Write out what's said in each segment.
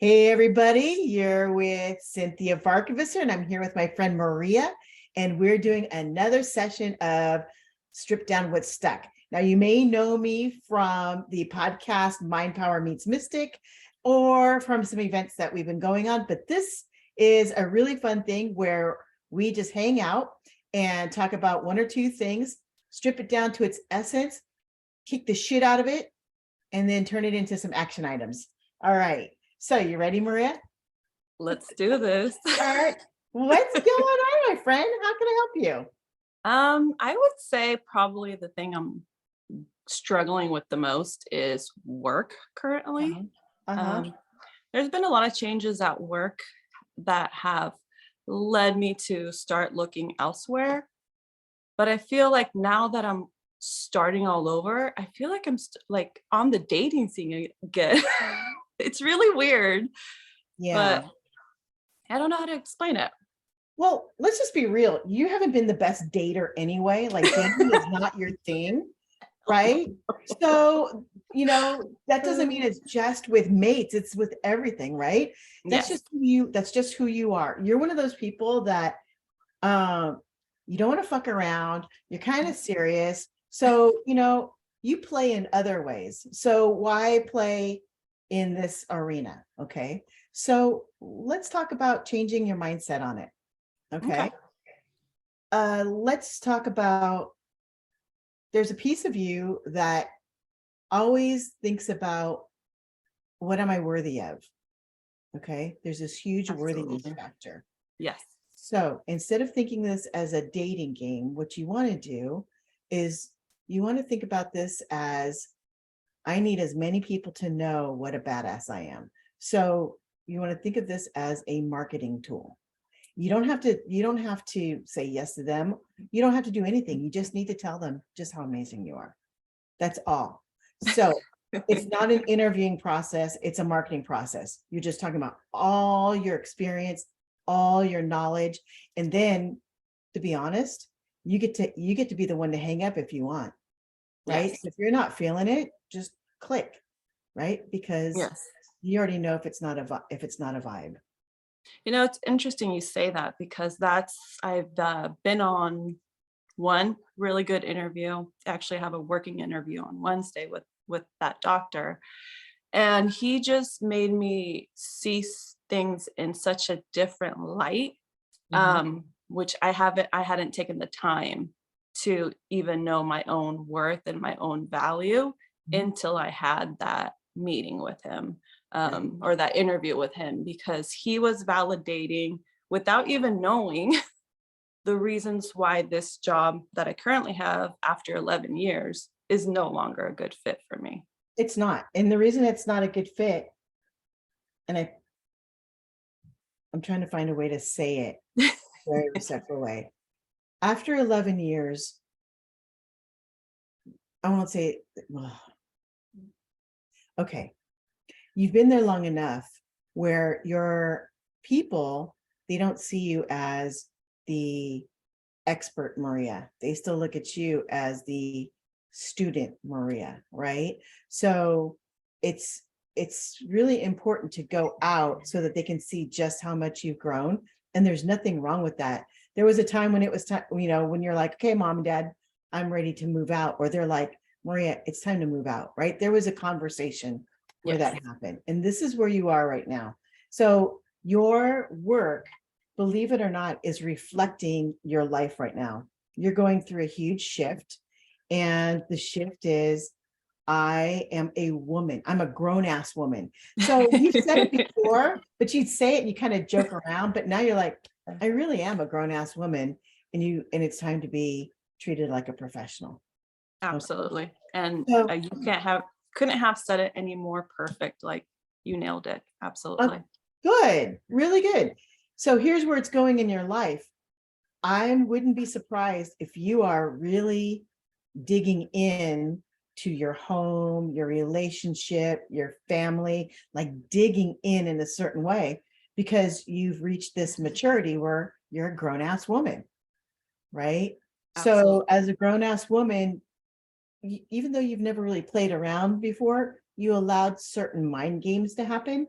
Hey, everybody, you're with Cynthia Varkevisser, and I'm here with my friend Maria, and we're doing another session of Strip Down What's Stuck. Now, you may know me from the podcast Mind Power Meets Mystic or from some events that we've been going on, but this is a really fun thing where we just hang out and talk about one or two things, strip it down to its essence, kick the shit out of it, and then turn it into some action items. All right. So you ready, Maria? Let's do this. All right. What's going on, my friend? How can I help you? I would say probably the thing I'm struggling with the most is work currently. Uh-huh. There's been a lot of changes at work that have led me to start looking elsewhere. But I feel like now that I'm starting all over, I feel like I'm like on the dating scene again. It's really weird, Yeah. but I don't know how to explain it. Well, let's just be real. You haven't been the best dater anyway. Like dating is not your thing, right? So, that doesn't mean it's just with mates, it's with everything, right? That's Yes. just who you are. You're one of those people that you don't want to fuck around. You're kind of serious. So, you play in other ways. So why play in this arena? Okay. So let's talk about changing your mindset on it. Okay. Okay. Let's talk about there's a piece of you that always thinks about what am I worthy of? Okay. There's this huge worthiness Absolutely. factor. Yes. So instead of thinking this as a dating game, what you want to do is you want to think about this as I need as many people to know what a badass I am. So you want to think of this as a marketing tool. You don't have to say yes to them. You don't have to do anything. You just need to tell them just how amazing you are. That's all. So it's not an interviewing process, it's a marketing process. You're just talking about all your experience, all your knowledge, and then to be honest, you get to be the one to hang up if you want, right? Yes. So if you're not feeling it, just click, right? Because Yes. you already know if it's not a vibe. It's interesting you say that because I've been on one really good interview. Actually, have a working interview on Wednesday with that doctor, and he just made me see things in such a different light, Mhm. which I hadn't taken the time to even know my own worth and my own value Mhm. until I had that meeting with him, Yeah. or that interview with him, because he was validating without even knowing the reasons why this job that I currently have after 11 years is no longer a good fit for me. It's not. And the reason it's not a good fit, and I'm trying to find a way to say it very respectful way. After 11 years, I won't say, well, okay, you've been there long enough where your people, they don't see you as the expert Maria. They still look at you as the student Maria, right? So it's it's really important to go out so that they can see just how much you've grown. And there's nothing wrong with that. There was a time when it was time, when you're like, okay, mom and dad, I'm ready to move out. Or they're like, Maria, it's time to move out, right? There was a conversation where Yes. that happened. And this is where you are right now. So your work, believe it or not, is reflecting your life right now. You're going through a huge shift. And the shift is I am a woman. I'm a grown ass woman. So you've said it before, but you'd say it and you kind of joke around. But now you're like, I really am a grown ass woman. And it's time to be treated like a professional. Okay. Absolutely. And So you couldn't have said it any more perfect. Like, you nailed it. uh, Absolutely. good, really good. So here's where it's going in your life. I wouldn't be surprised if you are really digging in to your home, your relationship, your family, like digging in a certain way because you've reached this maturity where you're a grown ass woman, right? So, Absolutely. as a grown ass woman, even though you've never really played around before, you allowed certain mind games to happen.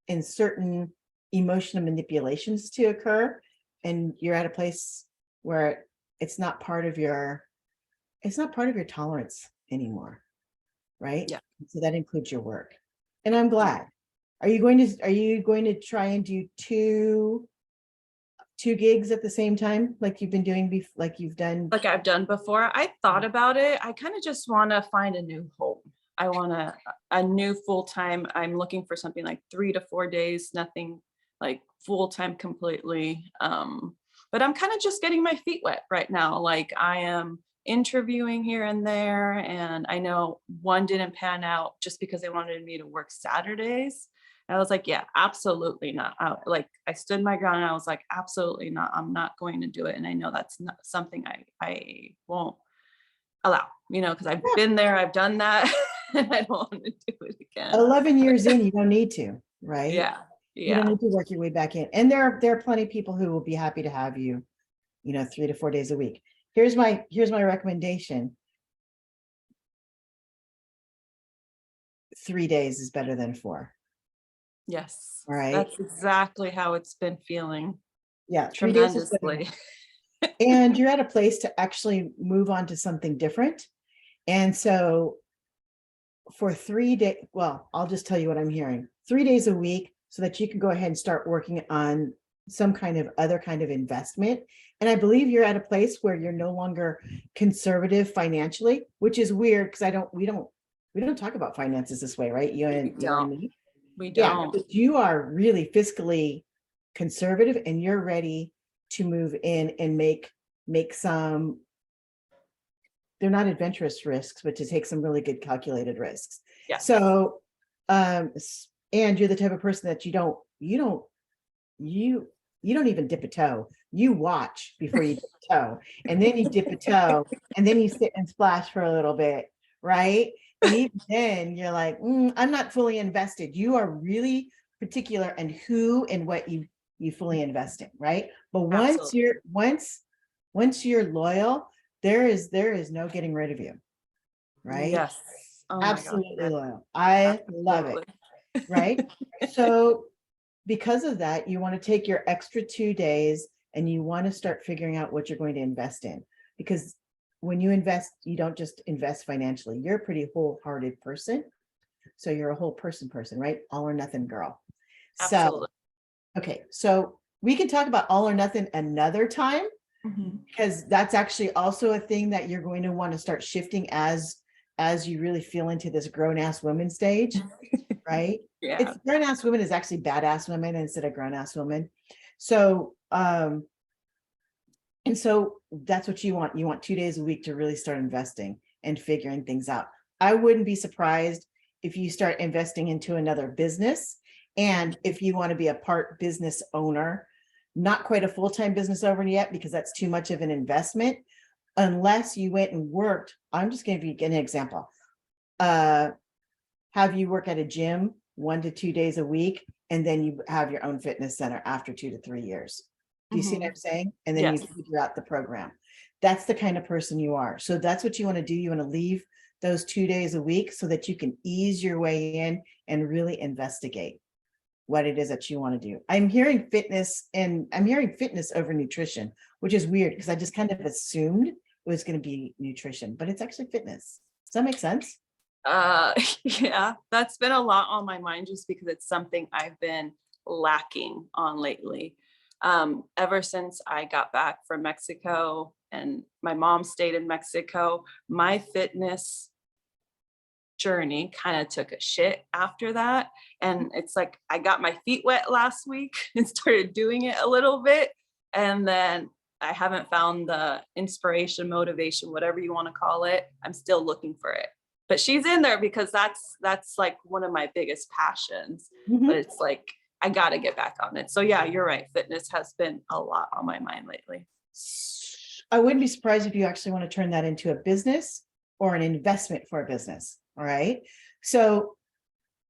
and certain emotional manipulations to occur, and you're at a place where it's not part of your tolerance anymore, right? Yeah. So that includes your work. And I'm glad. Are you going to try and do two gigs at the same time like you've been doing like you've done? Like I've done before. I thought about it. I kind of just want to find a new home. I want a new full-time. I'm looking for something like 3 to 4 days, nothing like full-time completely. But I'm kind of just getting my feet wet right now. Like I am interviewing here and there, and I know one didn't pan out just because they wanted me to work Saturdays. I was like, yeah, absolutely not. Like I stood my ground and I was like, absolutely not. I'm not going to do it. And I know that's not something I won't allow, because I've Yeah, been there, I've done that, and I don't want to do it again. 11 years in, you don't need to, right? Yeah. You don't Yeah. need to work your way back in. And there are plenty of people who will be happy to have you, 3 to 4 days a week. Here's my recommendation. 3 days is better than 4. Yes. All right. That's exactly how it's been feeling Yeah, 3 days is better. tremendously. And you're at a place to actually move on to something different. And so for 3 days, well, I'll just tell you what I'm hearing. 3 days a week so that you can go ahead and start working on some kind of other kind of investment. And I believe you're at a place where you're no longer conservative financially, which is weird because we don't talk about finances this way, right? You We and don't. me. We Yeah, don't. but you are really fiscally conservative and you're ready to move in and make some, they're not adventurous risks, but to take some really good calculated risks. Yeah. So, and you're the type of person that you don't even dip a toe. You watch before you dip a toe, and then you dip a toe, and then you sit and splash for a little bit, right? And even then, you're like, I'm not fully invested. You are really particular and who and what you fully invest in, right? But Absolutely. once you're loyal, there is no getting rid of you, right? Yes. Oh my gosh. Absolutely Yes, loyal. I love it, absolutely. right? So because of that, you want to take your extra 2 days and you want to start figuring out what you're going to invest in. Because when you invest, you don't just invest financially. You're a pretty wholehearted person. So you're a whole person, right? All or nothing girl. So, Absolutely. okay. So we can talk about all or nothing another time, Mhm. because that's actually also a thing that you're going to want to start shifting as you really feel into this grown-ass woman stage, right? Yeah. It's grown-ass women is actually badass women instead of grown-ass women. So and so that's what you want. You want 2 days a week to really start investing and figuring things out. I wouldn't be surprised if you start investing into another business. And if you want to be a part business owner, not quite a full-time business owner yet, because that's too much of an investment, unless you went and worked. I'm just going to give you an example. Have you work at a gym 1 to 2 days a week, and then you have your own fitness center after 2 to 3 years. Do you see what Mhm. I'm saying? And then you Yes. figure out the program. That's the kind of person you are. So that's what you want to do. You want to leave those 2 days a week so that you can ease your way in and really investigate what it is that you want to do. I'm hearing fitness over nutrition, which is weird because I just kind of assumed it was going to be nutrition, but it's actually fitness. Does that make sense? Yeah, that's been a lot on my mind just because it's something I've been lacking on lately. Ever since I got back from Mexico and my mom stayed in Mexico, my fitness journey kind of took a shit after that. And it's like I got my feet wet last week and started doing it a little bit. And then I haven't found the inspiration, motivation, whatever you want to call it. I'm still looking for it. But she's in there because that's like one of my biggest passions. But Mhm. it's like I got to get back on it. So yeah, you're right. Fitness has been a lot on my mind lately. I wouldn't be surprised if you actually want to turn that into a business or an investment for a business. All right. So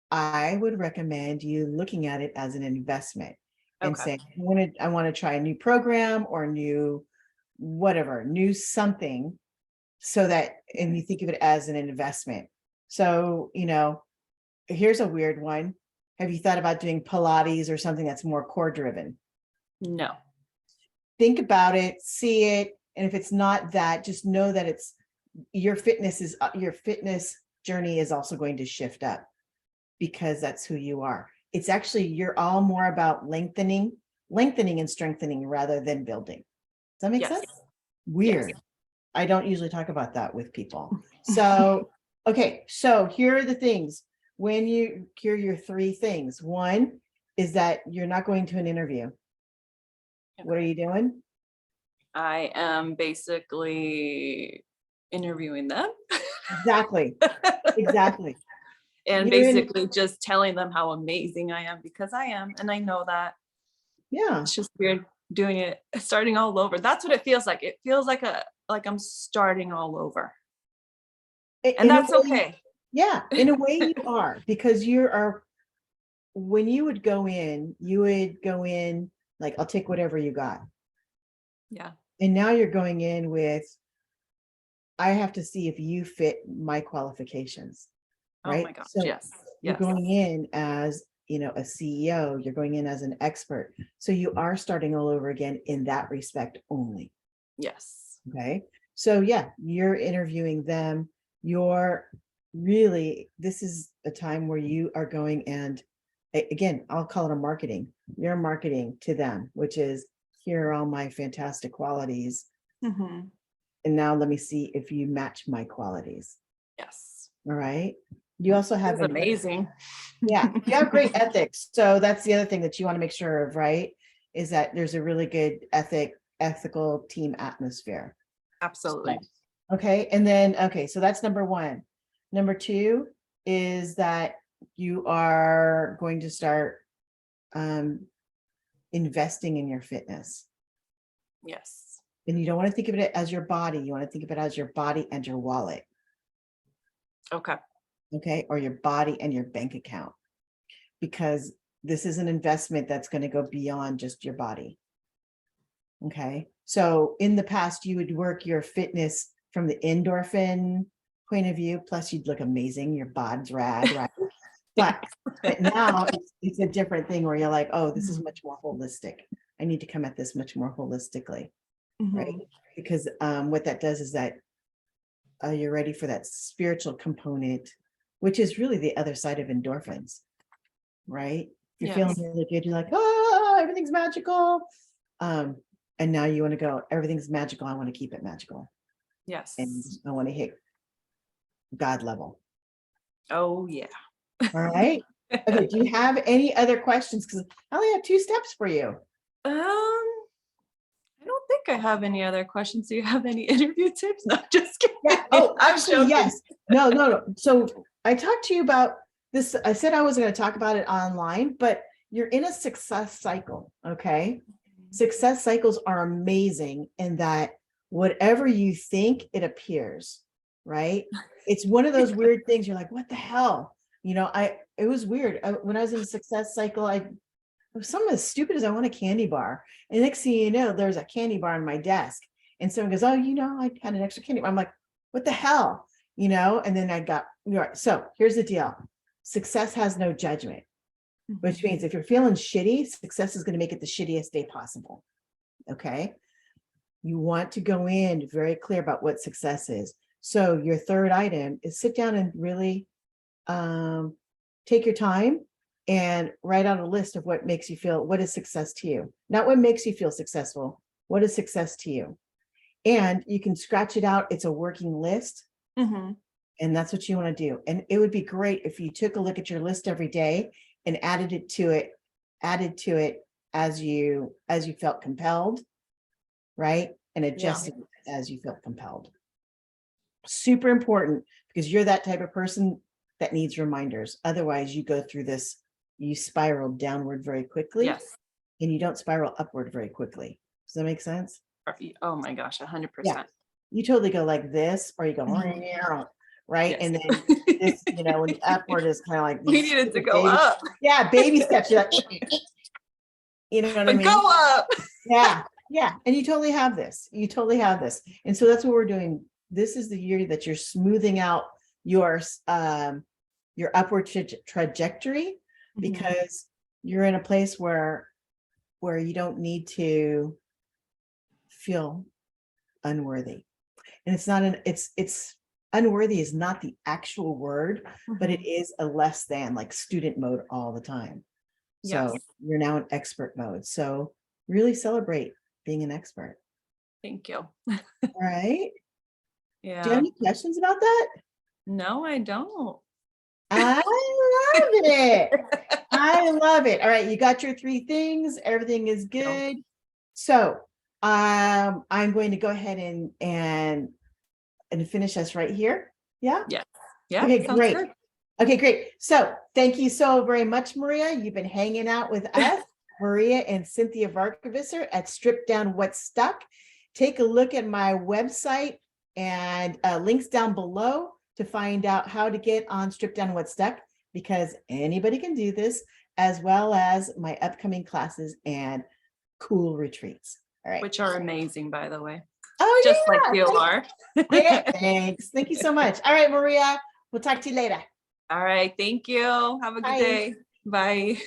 I would recommend you looking at it as an investment and Okay. saying, I want to try a new program or new whatever, new something, so that, and you think of it as an investment. So, here's a weird one. Have you thought about doing Pilates or something that's more core driven? No. Think about it, see it. And if it's not that, just know that it's your fitness journey is also going to shift up because that's who you are. It's actually, you're all more about lengthening and strengthening rather than building. Does that make Yes. sense? Weird. Yes. I don't usually talk about that with people. So, okay. So here are the things when you hear your 3 things. One is that you're not going to an interview. What are you doing? I am basically interviewing them. Exactly. Exactly. And You're in, basically just telling them how amazing I am, because I am. And I know that. yeah. It's just weird doing it, starting all over. That's what it feels like. It feels like I'm starting all over. And In a that's way, okay. yeah, in a way you are, because you are, when you would go in like, I'll take whatever you got. Yeah. And now you're going in with, I have to see if you fit my qualifications, Oh right? my gosh. So Yes. you're Yes. going in as, a CEO, you're going in as an expert. So you are starting all over again in that respect only. Yes. Okay. So yeah, you're interviewing them. You're really, this is a time where you are going and again, I'll call it a marketing. You're marketing to them, which is, here are all my fantastic qualities. Mhm. And now let me see if you match my qualities. Yes. All right. You also have It's amazing. yeah, you have great ethics. So that's the other thing that you want to make sure of, right? Is that there's a really good ethical team atmosphere. Absolutely. Okay. And then, okay, so that's number 1. Number 2 is that you are going to start investing in your fitness. Yes. And you don't want to think of it as your body. You want to think of it as your body and your wallet. Okay. Okay. Or your body and your bank account, because this is an investment that's going to go beyond just your body. Okay. So in the past, you would work your fitness from the endorphin point of view, plus you'd look amazing. Your bod's rad, right? But now it's a different thing where you're like, oh, this is much more holistic. I need to come at this much more holistically, right? Mhm. Because what that does is that you're ready for that spiritual component, which is really the other side of endorphins, right? You're Yes. feeling really good. You're like, oh, everything's magical. And now you want to go, everything's magical. I want to keep it magical. Yes. And I want to hit God level. Oh yeah. All right. Okay. Do you have any other questions? Because I only have 2 steps for you. I don't think I have any other questions. Do you have any interview tips? No, just kidding. Yeah. Oh, I'm actually, joking. yes. No. So I talked to you about this. I said I was going to talk about it online, but you're in a success cycle. Okay. Success cycles are amazing in that whatever you think, it appears, right? It's one of those weird things. You're like, what the hell? It was weird. When I was in a success cycle, it was something as stupid as I want a candy bar. And next thing you know, there's a candy bar on my desk. And someone goes, oh, I had an extra candy bar. I'm like, what the hell? And then I got, so here's the deal. Success has no judgment, which means if you're feeling shitty, success is going to make it the shittiest day possible. Okay. You want to go in very clear about what success is. So your third item is sit down and really take your time and write out a list of what makes you feel, what is success to you? Not what makes you feel successful. What is success to you? And you can scratch it out. It's a working list. Mhm. And that's what you want to do. And it would be great if you took a look at your list every day and added to it as you felt compelled, right? And adjusted as you felt compelled. Super important, because you're that type of person that needs reminders. Otherwise, you go through this, you spiral downward very quickly. Yes. And you don't spiral upward very quickly. Does that make sense? Oh my gosh, 100%. Yeah. You totally go like this, or you go, right? Yes. And then this, when the upward is kind of like We these needed to go baby, up. yeah, baby steps. You're like, you know what I mean? Go up. Yeah. And you totally have this. And so that's what we're doing. This is the year that you're smoothing out your upward trajectory Mhm. because you're in a place where you don't need to feel unworthy. And it's not it's unworthy is not the actual word, but it Mhm. is a less than, like student mode all the time. So Yes, you're now in expert mode. So really celebrate being an expert. thank you. All right. Do you have Yeah. any questions about that? No, I don't. I love it. I love it. All right, you got your three things. Everything is Yeah. good. So, I'm going to go ahead and finish us right here. Yeah. Yeah. Yeah, Okay, sounds great. good. Okay, great. So, thank you so very much, Maria. You've been hanging out with us, Maria and Cynthia Varkevisser at Strip Down What's Stuck. Take a look at my website and links down below to find out how to get on Strip Down What's Stuck, because anybody can do this, as well as my upcoming classes and cool retreats. All right. Which are amazing, by the way, Oh, just like yeah. you are. Yeah, thanks. Thank you so much. All right, Maria, we'll talk to you later. All right. Thank you. Have a good Bye. day. Bye.